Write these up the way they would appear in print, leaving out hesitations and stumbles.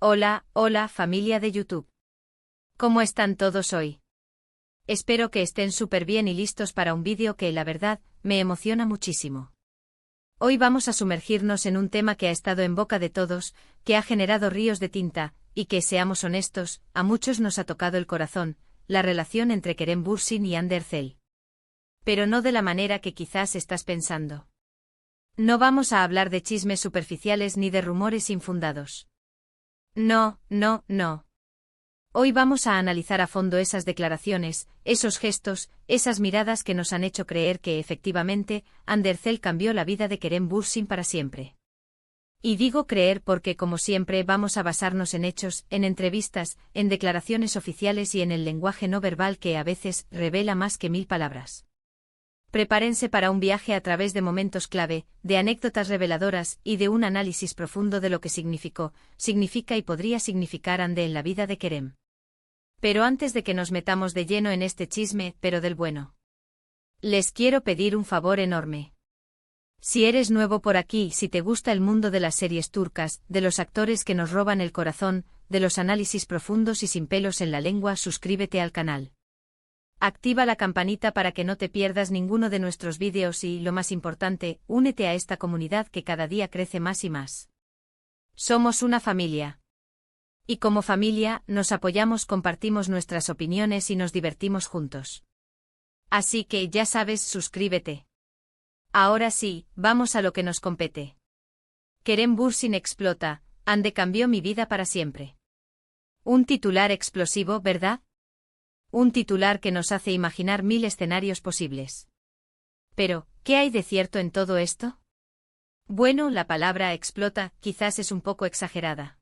Hola, hola familia de YouTube. ¿Cómo están todos hoy? Espero que estén súper bien y listos para un vídeo que, la verdad, me emociona muchísimo. Hoy vamos a sumergirnos en un tema que ha estado en boca de todos, que ha generado ríos de tinta, y que, seamos honestos, a muchos nos ha tocado el corazón, la relación entre Kerem Bürsin y Hande Erçel. Pero no de la manera que quizás estás pensando. No vamos a hablar de chismes superficiales ni de rumores infundados. No, no, no. Hoy vamos a analizar a fondo esas declaraciones, esos gestos, esas miradas que nos han hecho creer que efectivamente, Hande Erçel cambió la vida de Kerem Bürsin para siempre. Y digo creer porque, como siempre, vamos a basarnos en hechos, en entrevistas, en declaraciones oficiales y en el lenguaje no verbal que a veces revela más que 1000 palabras. Prepárense para un viaje a través de momentos clave, de anécdotas reveladoras y de un análisis profundo de lo que significó, significa y podría significar Hande en la vida de Kerem. Pero antes de que nos metamos de lleno en este chisme, pero del bueno, les quiero pedir un favor enorme. Si eres nuevo por aquí, si te gusta el mundo de las series turcas, de los actores que nos roban el corazón, de los análisis profundos y sin pelos en la lengua, suscríbete al canal. Activa la campanita para que no te pierdas ninguno de nuestros vídeos y, lo más importante, únete a esta comunidad que cada día crece más y más. Somos una familia. Y como familia, nos apoyamos, compartimos nuestras opiniones y nos divertimos juntos. Así que, ya sabes, suscríbete. Ahora sí, vamos a lo que nos compete. Kerem Bürsin explota, Hande cambió mi vida para siempre. Un titular explosivo, ¿verdad? Un titular que nos hace imaginar 1000 escenarios posibles. Pero, ¿qué hay de cierto en todo esto? Bueno, la palabra explota quizás es un poco exagerada.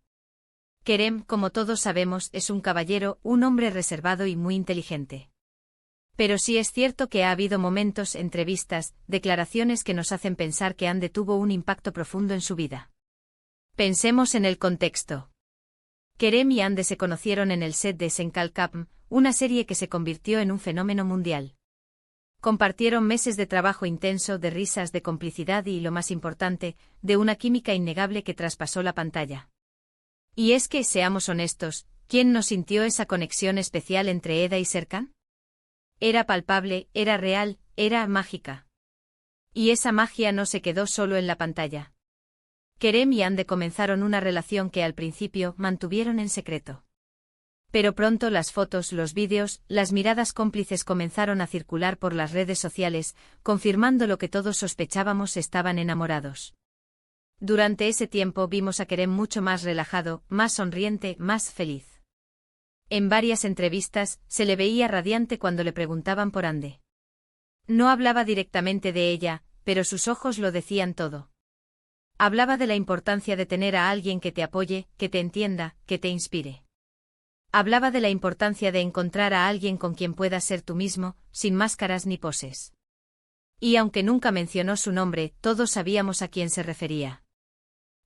Kerem, como todos sabemos, es un caballero, un hombre reservado y muy inteligente. Pero sí es cierto que ha habido momentos, entrevistas, declaraciones que nos hacen pensar que Hande tuvo un impacto profundo en su vida. Pensemos en el contexto. Kerem y Hande se conocieron en el set de Senkal Kapm, una serie que se convirtió en un fenómeno mundial. Compartieron meses de trabajo intenso, de risas, de complicidad y, lo más importante, de una química innegable que traspasó la pantalla. Y es que, seamos honestos, ¿quién no sintió esa conexión especial entre Eda y Serkan? Era palpable, era real, era mágica. Y esa magia no se quedó solo en la pantalla. Kerem y Hande comenzaron una relación que al principio mantuvieron en secreto. Pero pronto las fotos, los vídeos, las miradas cómplices comenzaron a circular por las redes sociales, confirmando lo que todos sospechábamos: estaban enamorados. Durante ese tiempo vimos a Kerem mucho más relajado, más sonriente, más feliz. En varias entrevistas, se le veía radiante cuando le preguntaban por Hande. No hablaba directamente de ella, pero sus ojos lo decían todo. Hablaba de la importancia de tener a alguien que te apoye, que te entienda, que te inspire. Hablaba de la importancia de encontrar a alguien con quien puedas ser tú mismo, sin máscaras ni poses. Y aunque nunca mencionó su nombre, todos sabíamos a quién se refería.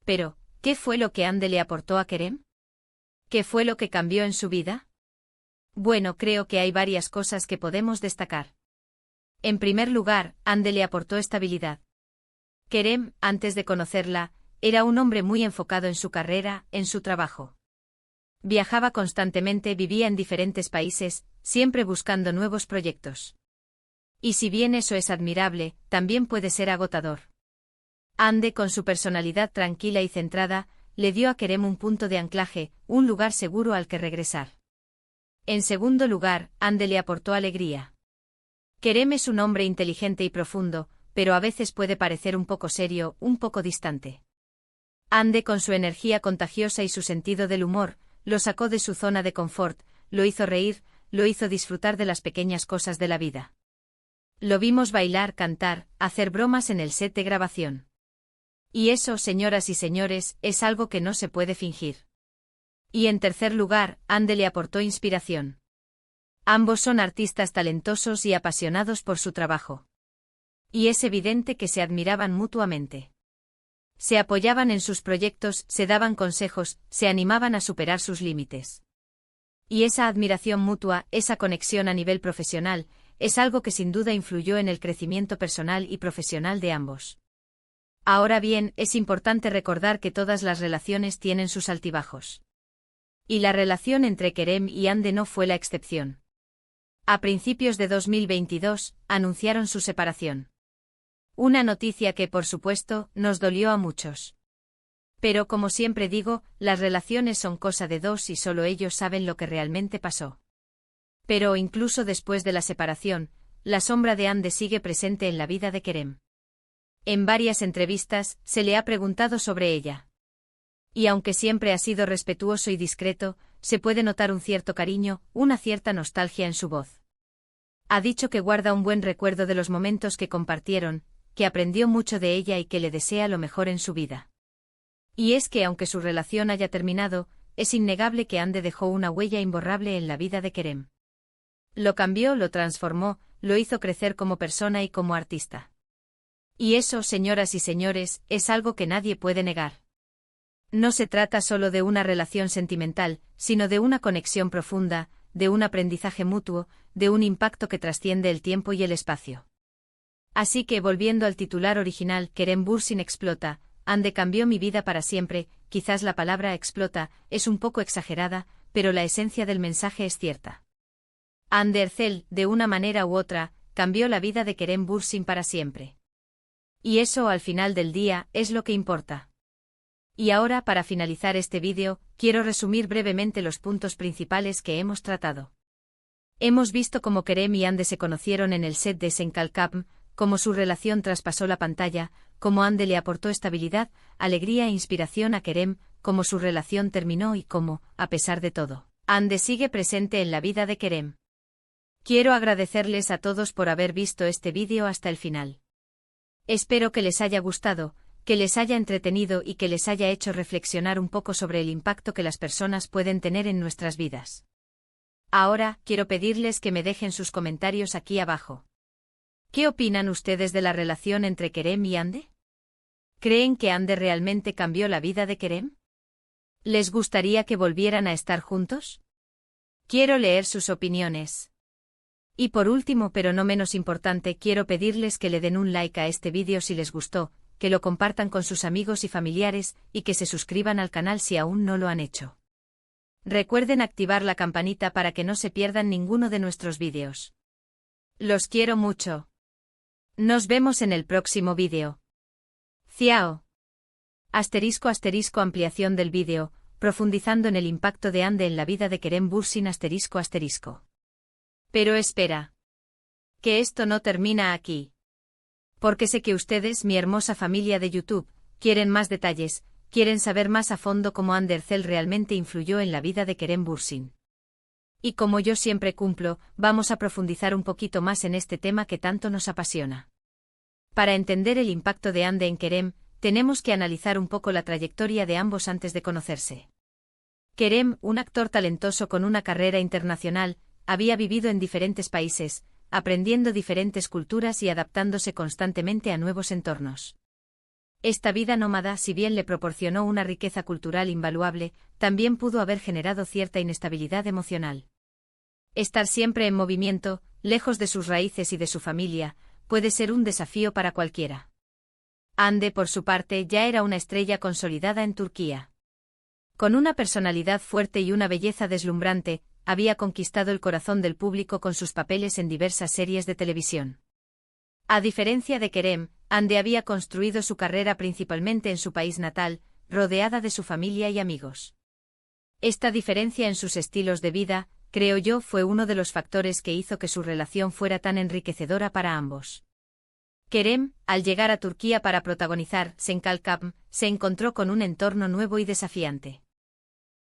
Pero, ¿qué fue lo que Hande le aportó a Kerem? ¿Qué fue lo que cambió en su vida? Bueno, creo que hay varias cosas que podemos destacar. En primer lugar, Hande le aportó estabilidad. Kerem, antes de conocerla, era un hombre muy enfocado en su carrera, en su trabajo. Viajaba constantemente, vivía en diferentes países, siempre buscando nuevos proyectos. Y si bien eso es admirable, también puede ser agotador. Hande, con su personalidad tranquila y centrada, le dio a Kerem un punto de anclaje, un lugar seguro al que regresar. En segundo lugar, Hande le aportó alegría. Kerem es un hombre inteligente y profundo, pero a veces puede parecer un poco serio, un poco distante. Hande, con su energía contagiosa y su sentido del humor, lo sacó de su zona de confort, lo hizo reír, lo hizo disfrutar de las pequeñas cosas de la vida. Lo vimos bailar, cantar, hacer bromas en el set de grabación. Y eso, señoras y señores, es algo que no se puede fingir. Y en tercer lugar, Hande le aportó inspiración. Ambos son artistas talentosos y apasionados por su trabajo. Y es evidente que se admiraban mutuamente. Se apoyaban en sus proyectos, se daban consejos, se animaban a superar sus límites. Y esa admiración mutua, esa conexión a nivel profesional, es algo que sin duda influyó en el crecimiento personal y profesional de ambos. Ahora bien, es importante recordar que todas las relaciones tienen sus altibajos. Y la relación entre Kerem y Hande no fue la excepción. A principios de 2022, anunciaron su separación. Una noticia que, por supuesto, nos dolió a muchos. Pero como siempre digo, las relaciones son cosa de dos y solo ellos saben lo que realmente pasó. Pero incluso después de la separación, la sombra de Hande sigue presente en la vida de Kerem. En varias entrevistas, se le ha preguntado sobre ella. Y aunque siempre ha sido respetuoso y discreto, se puede notar un cierto cariño, una cierta nostalgia en su voz. Ha dicho que guarda un buen recuerdo de los momentos que compartieron, que aprendió mucho de ella y que le desea lo mejor en su vida. Y es que aunque su relación haya terminado, es innegable que Hande dejó una huella imborrable en la vida de Kerem. Lo cambió, lo transformó, lo hizo crecer como persona y como artista. Y eso, señoras y señores, es algo que nadie puede negar. No se trata solo de una relación sentimental, sino de una conexión profunda, de un aprendizaje mutuo, de un impacto que trasciende el tiempo y el espacio. Así que, volviendo al titular original, Kerem Bürsin explota, Hande cambió mi vida para siempre. Quizás la palabra explota es un poco exagerada, pero la esencia del mensaje es cierta. Hande Erçel, de una manera u otra, cambió la vida de Kerem Bürsin para siempre. Y eso, al final del día, es lo que importa. Y ahora, para finalizar este vídeo, quiero resumir brevemente los puntos principales que hemos tratado. Hemos visto cómo Kerem y Hande se conocieron en el set de Sen Kalkapm, cómo su relación traspasó la pantalla, cómo Hande le aportó estabilidad, alegría e inspiración a Kerem, cómo su relación terminó y cómo, a pesar de todo, Hande sigue presente en la vida de Kerem. Quiero agradecerles a todos por haber visto este vídeo hasta el final. Espero que les haya gustado, que les haya entretenido y que les haya hecho reflexionar un poco sobre el impacto que las personas pueden tener en nuestras vidas. Ahora, quiero pedirles que me dejen sus comentarios aquí abajo. ¿Qué opinan ustedes de la relación entre Kerem y Hande? ¿Creen que Hande realmente cambió la vida de Kerem? ¿Les gustaría que volvieran a estar juntos? Quiero leer sus opiniones. Y por último, pero no menos importante, quiero pedirles que le den un like a este vídeo si les gustó, que lo compartan con sus amigos y familiares, y que se suscriban al canal si aún no lo han hecho. Recuerden activar la campanita para que no se pierdan ninguno de nuestros vídeos. Los quiero mucho. Nos vemos en el próximo vídeo. Ciao. *** ampliación del vídeo, profundizando en el impacto de Hande en la vida de Kerem Bürsin ***. Pero espera. Que esto no termina aquí. Porque sé que ustedes, mi hermosa familia de YouTube, quieren más detalles, quieren saber más a fondo cómo Hande Erçel realmente influyó en la vida de Kerem Bürsin. Y como yo siempre cumplo, vamos a profundizar un poquito más en este tema que tanto nos apasiona. Para entender el impacto de Hande en Kerem, tenemos que analizar un poco la trayectoria de ambos antes de conocerse. Kerem, un actor talentoso con una carrera internacional, había vivido en diferentes países, aprendiendo diferentes culturas y adaptándose constantemente a nuevos entornos. Esta vida nómada, si bien le proporcionó una riqueza cultural invaluable, también pudo haber generado cierta inestabilidad emocional. Estar siempre en movimiento, lejos de sus raíces y de su familia, puede ser un desafío para cualquiera. Hande, por su parte, ya era una estrella consolidada en Turquía. Con una personalidad fuerte y una belleza deslumbrante, había conquistado el corazón del público con sus papeles en diversas series de televisión. A diferencia de Kerem, Hande había construido su carrera principalmente en su país natal, rodeada de su familia y amigos. Esta diferencia en sus estilos de vida, creo yo, fue uno de los factores que hizo que su relación fuera tan enriquecedora para ambos. Kerem, al llegar a Turquía para protagonizar Sen Kalkapm, se encontró con un entorno nuevo y desafiante.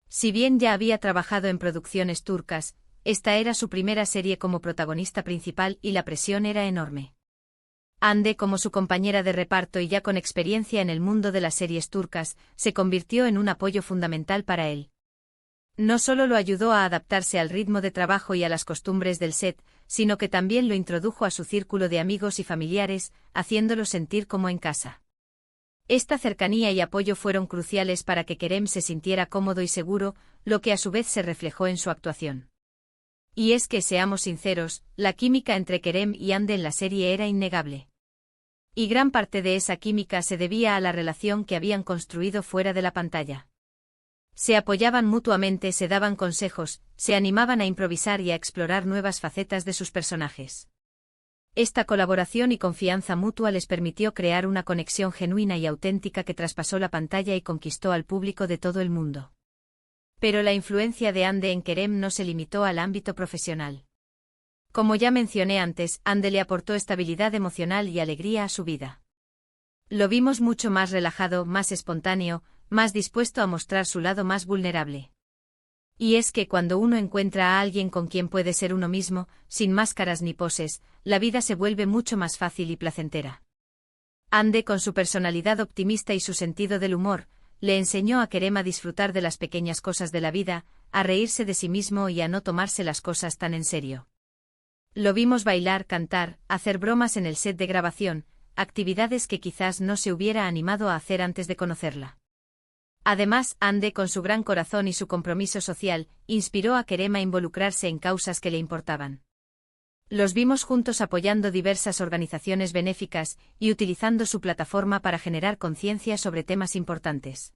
Si bien ya había trabajado en producciones turcas, esta era su primera serie como protagonista principal y la presión era enorme. Hande, como su compañera de reparto y ya con experiencia en el mundo de las series turcas, se convirtió en un apoyo fundamental para él. No solo lo ayudó a adaptarse al ritmo de trabajo y a las costumbres del set, sino que también lo introdujo a su círculo de amigos y familiares, haciéndolo sentir como en casa. Esta cercanía y apoyo fueron cruciales para que Kerem se sintiera cómodo y seguro, lo que a su vez se reflejó en su actuación. Y es que, seamos sinceros, la química entre Kerem y Hande en la serie era innegable. Y gran parte de esa química se debía a la relación que habían construido fuera de la pantalla. Se apoyaban mutuamente, se daban consejos, se animaban a improvisar y a explorar nuevas facetas de sus personajes. Esta colaboración y confianza mutua les permitió crear una conexión genuina y auténtica que traspasó la pantalla y conquistó al público de todo el mundo. Pero la influencia de Ande en Kerem no se limitó al ámbito profesional. Como ya mencioné antes, Ande le aportó estabilidad emocional y alegría a su vida. Lo vimos mucho más relajado, más espontáneo, más dispuesto a mostrar su lado más vulnerable. Y es que cuando uno encuentra a alguien con quien puede ser uno mismo, sin máscaras ni poses, la vida se vuelve mucho más fácil y placentera. Ande, con su personalidad optimista y su sentido del humor, le enseñó a Kerem a disfrutar de las pequeñas cosas de la vida, a reírse de sí mismo y a no tomarse las cosas tan en serio. Lo vimos bailar, cantar, hacer bromas en el set de grabación, actividades que quizás no se hubiera animado a hacer antes de conocerla. Además, Ande, con su gran corazón y su compromiso social, inspiró a Kerem a involucrarse en causas que le importaban. Los vimos juntos apoyando diversas organizaciones benéficas y utilizando su plataforma para generar conciencia sobre temas importantes.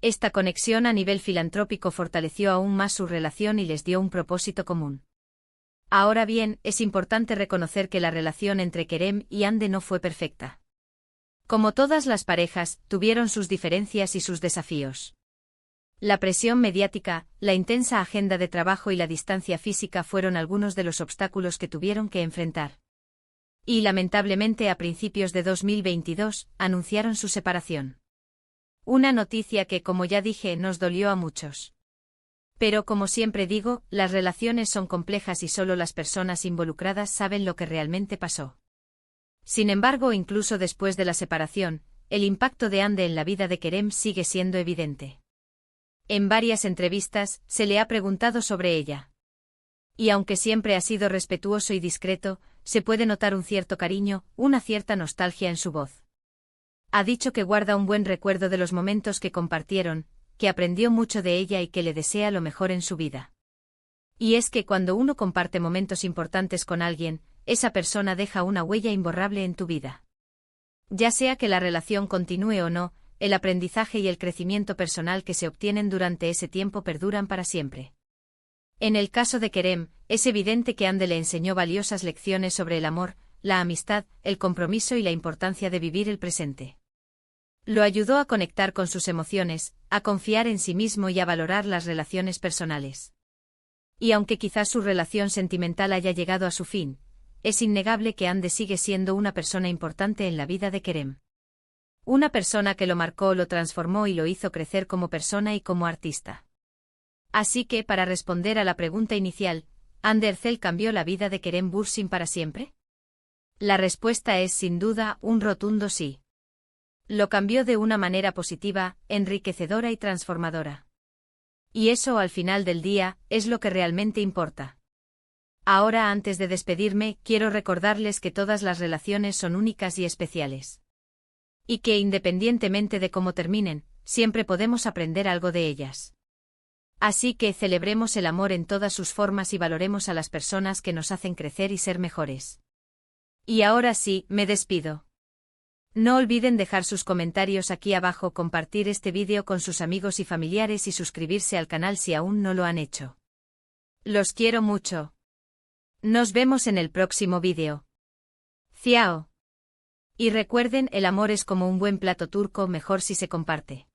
Esta conexión a nivel filantrópico fortaleció aún más su relación y les dio un propósito común. Ahora bien, es importante reconocer que la relación entre Kerem y Ande no fue perfecta. Como todas las parejas, tuvieron sus diferencias y sus desafíos. La presión mediática, la intensa agenda de trabajo y la distancia física fueron algunos de los obstáculos que tuvieron que enfrentar. Y lamentablemente a principios de 2022, anunciaron su separación. Una noticia que, como ya dije, nos dolió a muchos. Pero como siempre digo, las relaciones son complejas y solo las personas involucradas saben lo que realmente pasó. Sin embargo, incluso después de la separación, el impacto de Ande en la vida de Kerem sigue siendo evidente. En varias entrevistas, se le ha preguntado sobre ella. Y aunque siempre ha sido respetuoso y discreto, se puede notar un cierto cariño, una cierta nostalgia en su voz. Ha dicho que guarda un buen recuerdo de los momentos que compartieron, que aprendió mucho de ella y que le desea lo mejor en su vida. Y es que cuando uno comparte momentos importantes con alguien, esa persona deja una huella imborrable en tu vida. Ya sea que la relación continúe o no, el aprendizaje y el crecimiento personal que se obtienen durante ese tiempo perduran para siempre. En el caso de Kerem, es evidente que Ande le enseñó valiosas lecciones sobre el amor, la amistad, el compromiso y la importancia de vivir el presente. Lo ayudó a conectar con sus emociones, a confiar en sí mismo y a valorar las relaciones personales. Y aunque quizás su relación sentimental haya llegado a su fin, es innegable que Ande sigue siendo una persona importante en la vida de Kerem. Una persona que lo marcó, lo transformó y lo hizo crecer como persona y como artista. Así que, para responder a la pregunta inicial, ¿Ande Erçel cambió la vida de Kerem Bürsin para siempre? La respuesta es sin duda un rotundo sí. Lo cambió de una manera positiva, enriquecedora y transformadora. Y eso, al final del día, es lo que realmente importa. Ahora, antes de despedirme, quiero recordarles que todas las relaciones son únicas y especiales. Y que independientemente de cómo terminen, siempre podemos aprender algo de ellas. Así que celebremos el amor en todas sus formas y valoremos a las personas que nos hacen crecer y ser mejores. Y ahora sí, me despido. No olviden dejar sus comentarios aquí abajo, compartir este vídeo con sus amigos y familiares y suscribirse al canal si aún no lo han hecho. Los quiero mucho. Nos vemos en el próximo vídeo. Ciao. Y recuerden, el amor es como un buen plato turco, mejor si se comparte.